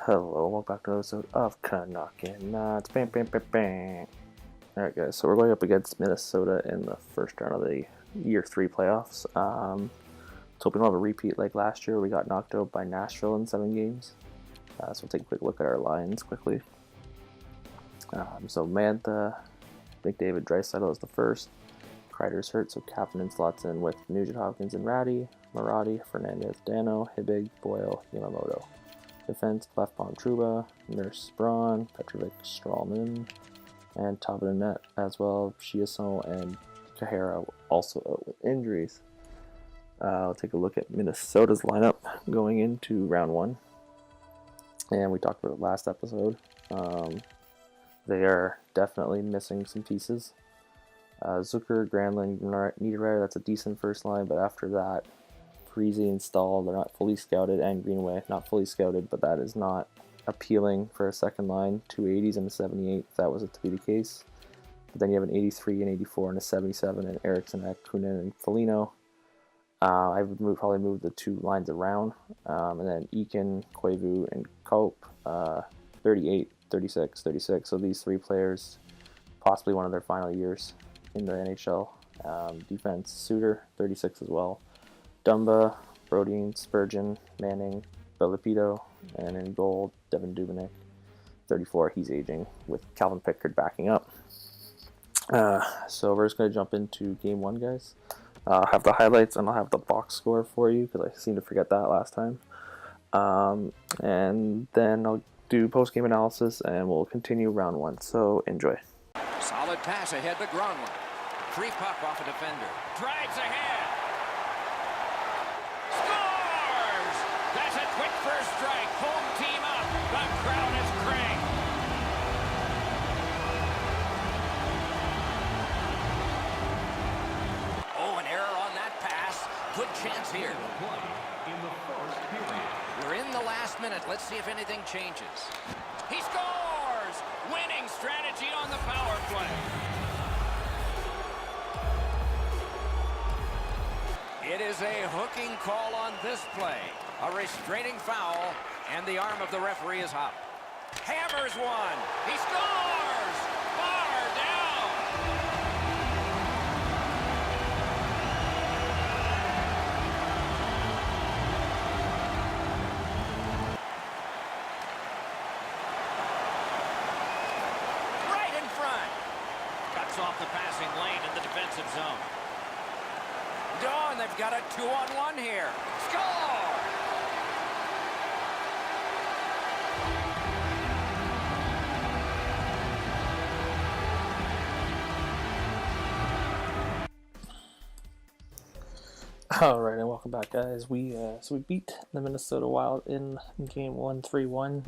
Hello, welcome back to another episode of Knockin' Nuts. Bang, bang, bang, bang. Alright, guys, so we're going up against Minnesota in the first round of the Year 3 playoffs. Let's hope we don't have a repeat like last year. We got knocked out by Nashville in 7 games. So we'll take a quick look at our lines quickly. So Mantha, McDavid, Draisaitl is the first. Kreider's hurt, so Kapanen slots in with Nugent Hopkins and Ratty, Marati, Fernandez, Dano, Hibbig, Boyle, Yamamoto. Defense, Clefbaum, Trouba, Nurse, Braun, Petrovic, Strawman, and top of the net as well. Chiasson and Kahara also out with injuries. I'll take a look at Minnesota's lineup going into round 1. And we talked about it last episode. They are definitely missing some pieces. Zucker, Granlund, Niederreiter, that's a decent first line, but after that, Freezy and Stahl, they're not fully scouted, and Greenway, not fully scouted, but that is not appealing for a second line. 2 80s and a 78, if that was to be the case. But then you have an 83, an 84, and a 77, and Eriksson, Kunin, and Foligno. I would probably move the 2 lines around, and then Eakin, Koivu, and Cope, 38, 36, 36. So these 3 players, possibly one of their final years in the NHL. Defense, Suter, 36 as well. Dumba, Brodin, Spurgeon, Manning, Bellipido, and in goal, Devin Dubnyk, 34. He's aging with Calvin Pickard backing up. So we're just going to jump into game 1, guys. I'll have the highlights and I'll have the box score for you because I seem to forget that last time. And then I'll do post-game analysis and we'll continue round 1. So enjoy. Solid pass ahead to Granlund. Free puck off a defender. Drives ahead. Scores! That's a quick first strike. Home team up. The crowd is cranked. Oh, an error on that pass. Good chance here. We're in the last minute. Let's see if anything changes. He scores! Winning strategy on the power play. It is a hooking call on this play. A restraining foul, and the arm of the referee is up. Hammers one. He scores! Far down. Right in front. Cuts off the passing lane in the defensive zone. And they've got a 2-on-1 here. Score! All right, and welcome back, guys. We beat the Minnesota Wild in game 1, 3-1.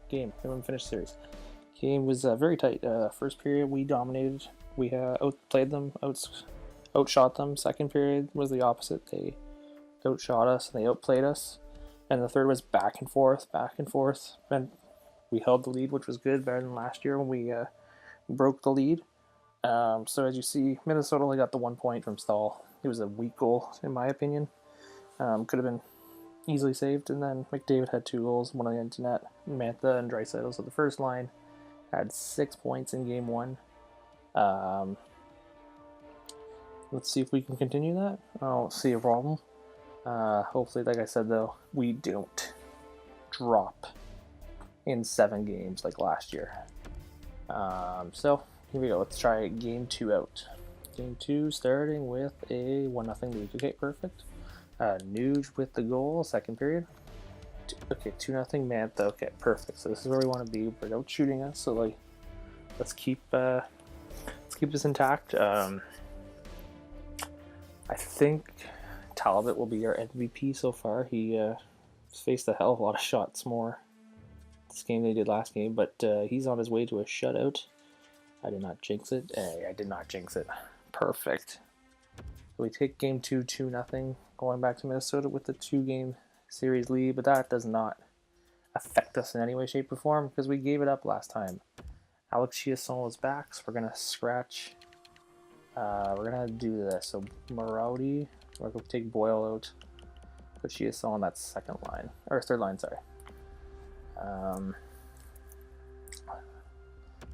Game. We haven't finished series. Game was very tight. First period, we dominated. We outplayed them, outshot them. Second period was the opposite. They outshot us and they outplayed us. And the third was back and forth. And we held the lead, which was good, better than last year when we broke the lead. So as you see, Minnesota only got the 1 point from Stahl. It was a weak goal, in my opinion. Could have been easily saved. And then McDavid had 2 goals, one on the empty net. Mantha and Draisaitl, so the first line had 6 points in game 1. Let's see if we can continue that. I don't see a problem. Hopefully, like I said, though, we don't drop in 7 games like last year. So here we go. Let's try game 2 out. Game 2 starting with a 1-0 lead. Okay, perfect. Nuge with the goal, second period. Okay, 2-0 Mantha. Okay, perfect. So this is where we want to be. We're out shooting us, so like, let's keep this intact. I think Talbot will be our MVP so far. He faced a hell of a lot of shots more this game than he did last game, but he's on his way to a shutout. I did not jinx it. Hey, I did not jinx it. Perfect. So we take game 2, 2-0, going back to Minnesota with the 2-game series lead, but that does not affect us in any way, shape, or form because we gave it up last time. Alex Chiasson is back, so we're going to scratch. We're going to do this. So Maraudy, we're going to take Boyle out. she is on that second line, or third line, sorry.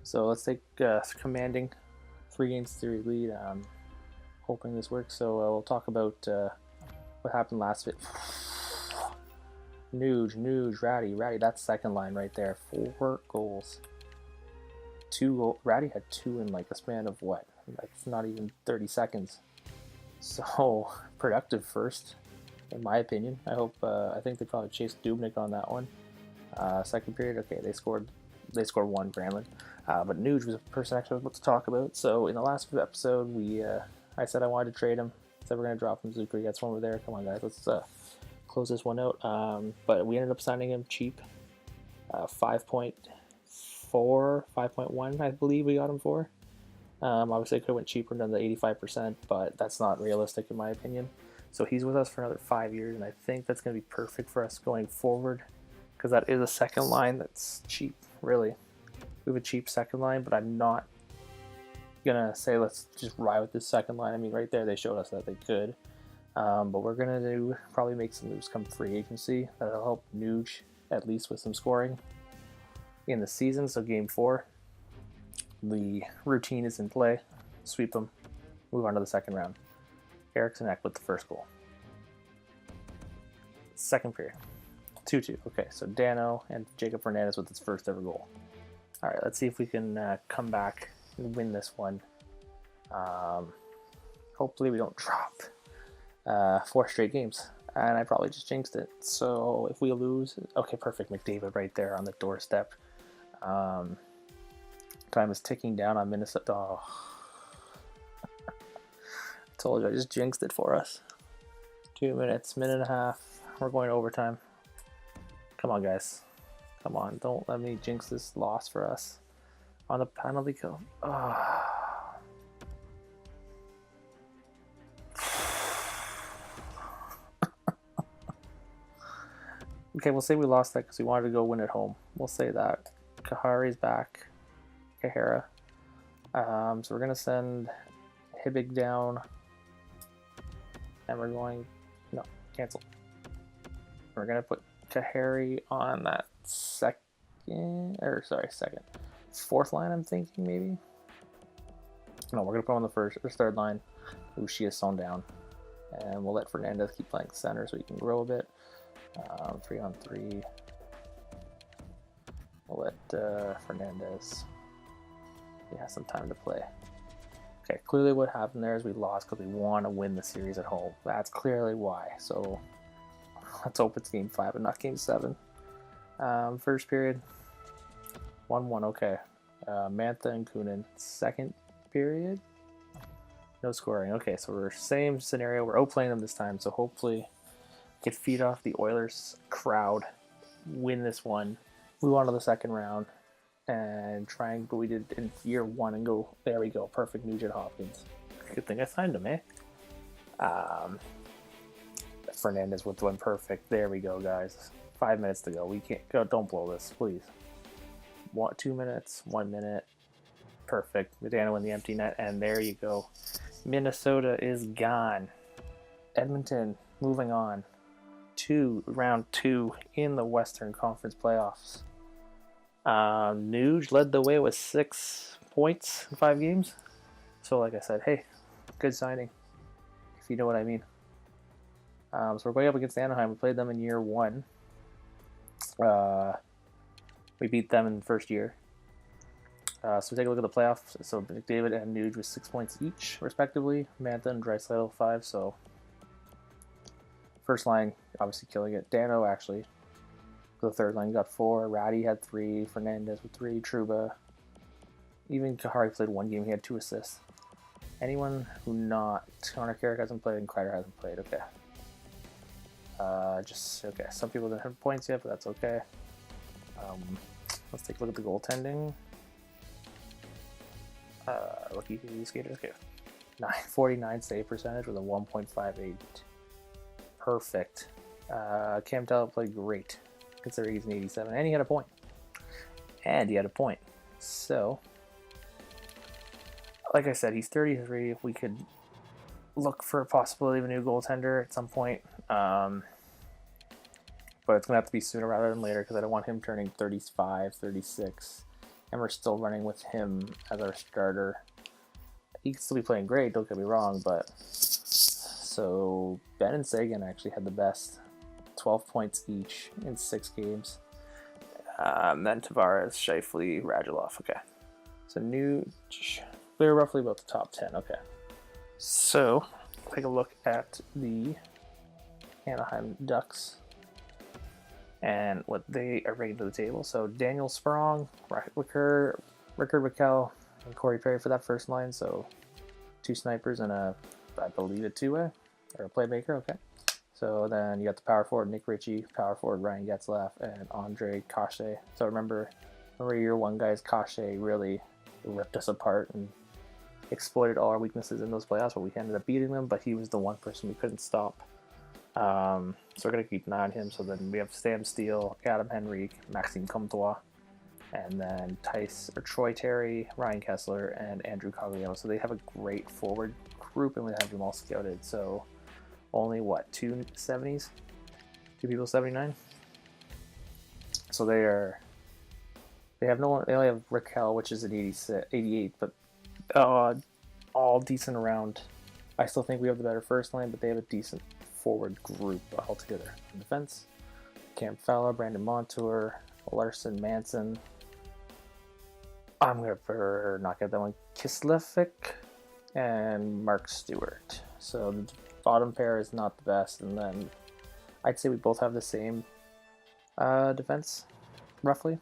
So let's take commanding 3-3 lead. Hoping this works. So we'll talk about what happened last week. Nuge, Ratty. That's second line right there. 4 goals. 2 goals. Ratty had 2 in like a span of what? That's not even 30 seconds. So productive first, in my opinion. I think they probably chased Dubnik on that one. Second period, okay, they scored 1, Granlund. But Nuge was a person actually I was about to talk about. So in the last episode, I said I wanted to trade him. Said we're gonna drop him. Zucker gets one over there. Come on, guys, let's close this one out. But we ended up signing him cheap. 5.4, 5.1, I believe we got him for. Obviously, I could have went cheaper than the 85%, but that's not realistic in my opinion. So he's with us for another 5 years, and I think that's going to be perfect for us going forward, because that is a second line that's cheap, really. We have a cheap second line, but I'm not going to say let's just ride with this second line. I mean, right there, they showed us that they could. But we're going to probably make some moves come free agency that'll help Nuge at least with some scoring in the season. So game 4, the routine is in play. Sweep them, move on to the second round. Eriksson Ek with the first goal. Second period, 2-2. Okay, so Dano and Jacob Fernandez with his first ever goal. All right, let's see if we can come back and win this one. Hopefully we don't drop 4 straight games. And I probably just jinxed it. So if we lose, okay, perfect. McDavid right there on the doorstep. Time is ticking down on Minnesota. Oh. I told you, I just jinxed it for us. 2 minutes, minute and a half. We're going to overtime. Come on, guys. Come on, don't let me jinx this loss for us. On the penalty kill. Oh. Okay, we'll say we lost that because we wanted to go win at home. We'll say that. Kahari's back. Kahara. So we're going to send Hibbig down. And we're going... No, cancel. We're going to put Kahari on that second... Fourth line, I'm thinking, maybe? No, we're going to put on the first or third line. Ushi is sewn down. And we'll let Fernandez keep playing center so he can grow a bit. 3-on-3. We'll let Fernandez. He has some time to play. Okay, clearly what happened there is we lost because we want to win the series at home. That's clearly why. So let's hope it's game 5 and not game 7. First period, 1-1. Okay. Mantha and Kunin. Second period, no scoring. Okay, so we're same scenario. We're outplaying them this time. So hopefully, get feed off the Oilers crowd, win this one, move on to the second round, and try and what we did in year 1 and go. There we go, perfect. Nugent Hopkins. Good thing I signed him, eh? Fernandez with one perfect. There we go, guys. 5 minutes to go. We can't go. Don't blow this, please. 2 minutes, 1 minute. Perfect. Dano in the empty net, and there you go. Minnesota is gone. Edmonton moving on to round 2 in the Western Conference playoffs. Nuge led the way with 6 points in 5 games. So like I said, hey, good signing, if you know what I mean. So we're going up against Anaheim. We played them in year 1. We beat them in the first year. So we take a look at the playoffs. So McDavid and Nuge with 6 points each, respectively. Mantha and Draisaitl 5. So first line, obviously killing it. Dano, actually. The third line got 4. Ratty had 3. Fernandez with 3. Trouba. Even Kahari played 1 game. He had 2 assists. Anyone who not... Connor Carrick hasn't played and Kreider hasn't played. Okay. Okay. Some people didn't have points yet, but that's okay. Let's take a look at the goaltending. Lucky skaters. Okay. 949 save percentage with a 1.58. Perfect. Cam Talbot played great, considering he's an 87, and he had a point. So, like I said, he's 33. If we could look for a possibility of a new goaltender at some point, but it's going to have to be sooner rather than later because I don't want him turning 35, 36, and we're still running with him as our starter. He can still be playing great, don't get me wrong, but so Ben and Sagan actually had the best, 12 points each in 6 games. Then Tavares, Scheifele, Radulov. Okay, so they're roughly about the top 10. Okay, so take a look at the Anaheim Ducks and what they are bringing to the table. So Daniel Sprong, Rickard Rakell, and Corey Perry for that first line. So 2 snipers and I believe a 2-way or a playmaker. Okay. So then you got the power forward Nick Ritchie, power forward Ryan Getzlaf, and Andre Kase. So remember year 1 guys, Kase really ripped us apart and exploited all our weaknesses in those playoffs, but we ended up beating them. But he was the one person we couldn't stop. So we're going to keep an eye on him. So then we have Sam Steele, Adam Henrique, Maxime Comtois, and then Troy Terry, Ryan Kessler, and Andrew Cogliano. So they have a great forward group, and we have them all scouted. So only 2 70s? 2 people 79? So they only have Raquel, which is an 88, but all decent around. I still think we have the better first line, but they have a decent forward group altogether. In defense, Cam Fowler, Brandon Montour, Larson Manson. I'm going to not get that one. Kislevic and Mark Stewart. So the bottom pair is not the best, and then I'd say we both have the same defense, roughly,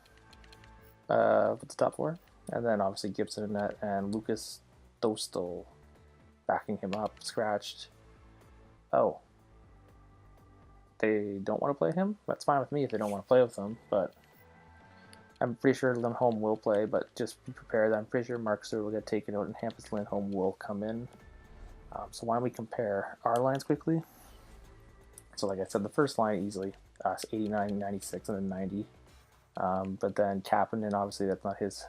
with the top 4. And then obviously Gibson in net and Lucas Dostal backing him up, scratched. Oh. They don't want to play him? That's fine with me if they don't want to play with him, but I'm pretty sure Lindholm will play, but just be prepared. I'm pretty sure Mark Stewart will get taken out and Hampus Lindholm will come in. So why don't we compare our lines quickly? So like I said, the first line easily, 89, 96, and then 90. But then Kapanen, obviously that's not his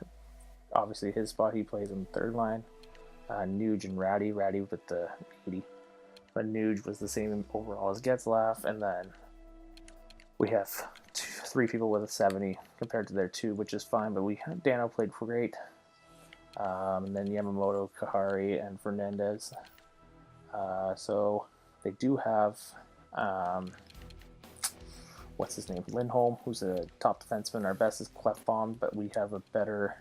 spot. He plays on the third line. Nuge and Ratty with the 80. But Nuge was the same overall as Getzlaf, and then we have 3 people with a 70 compared to their 2, which is fine, but Dano played great. And then Yamamoto, Kahari, and Fernandez. So they do have, what's his name? Lindholm, who's a top defenseman. Our best is Clefbaum, but we have a better,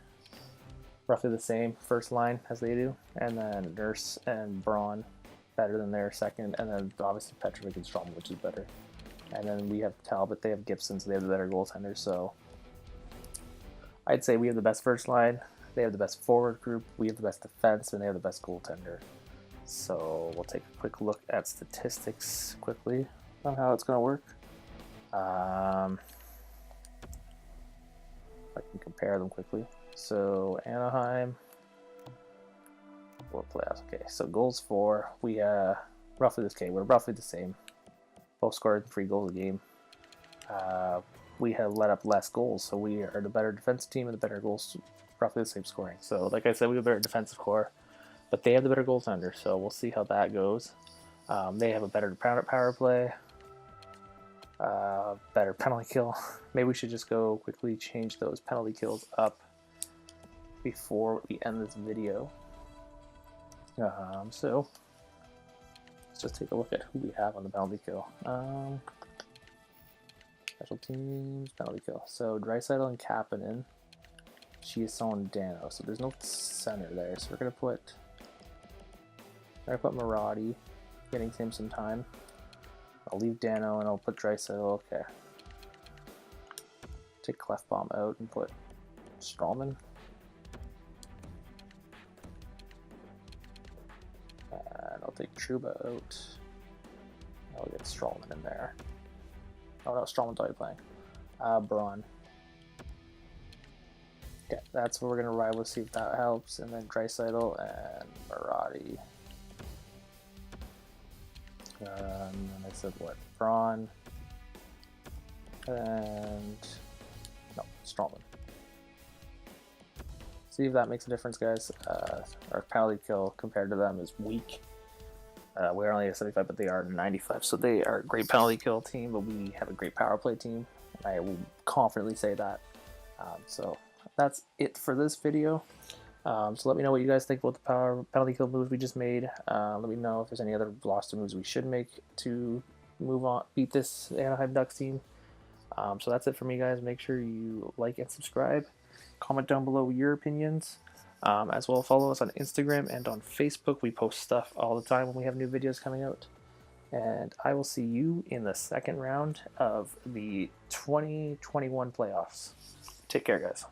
roughly the same first line as they do. And then Nurse and Braun, better than their second. And then obviously Petrovic and Strom, which is better. And then we have Talbot, they have Gibson, so they have the better goaltender. So I'd say we have the best first line, they have the best forward group, we have the best defense, and they have the best goaltender. So we'll take a quick look at statistics quickly on how it's going to work. I can compare them quickly. So Anaheim, 4 playoffs. Okay, so goals for, we're roughly the same. Both scored 3 goals a game. We have let up less goals, so we are the better defensive team and the better goals, roughly the same scoring. So like I said, we have a better defensive core, but they have the better goaltender, so we'll see how that goes. They have a better power play, better penalty kill. Maybe we should just go quickly change those penalty kills up before we end this video. So let's just take a look at who we have on the penalty kill. Special teams, penalty kill. So Draisaitl and Kapanen, Chiasson and Dano. So there's no center there. So we're gonna put Maradi, getting him some time. I'll leave Dano and I'll put Draisaitl. Okay. Take Clefbaum out and put Strawman. And I'll take Trouba out. I'll get Strawman in there. Oh no, Strawman's already playing. Braun. Okay, that's what we're gonna ride with, see if that helps. And then Draisaitl and Maradi. And I said what? Braun. And no, Strawman. See if that makes a difference, guys. Our penalty kill compared to them is weak. We're only at 75, but they are 95. So they are a great penalty kill team, but we have a great power play team. I will confidently say that. So that's it for this video. So let me know what you guys think about the penalty kill moves we just made. Let me know if there's any other roster moves we should make to move on, beat this Anaheim Ducks team. So that's it for me, guys. Make sure you like and subscribe. Comment down below your opinions. As well, follow us on Instagram and on Facebook. We post stuff all the time when we have new videos coming out. And I will see you in the second round of the 2021 playoffs. Take care, guys.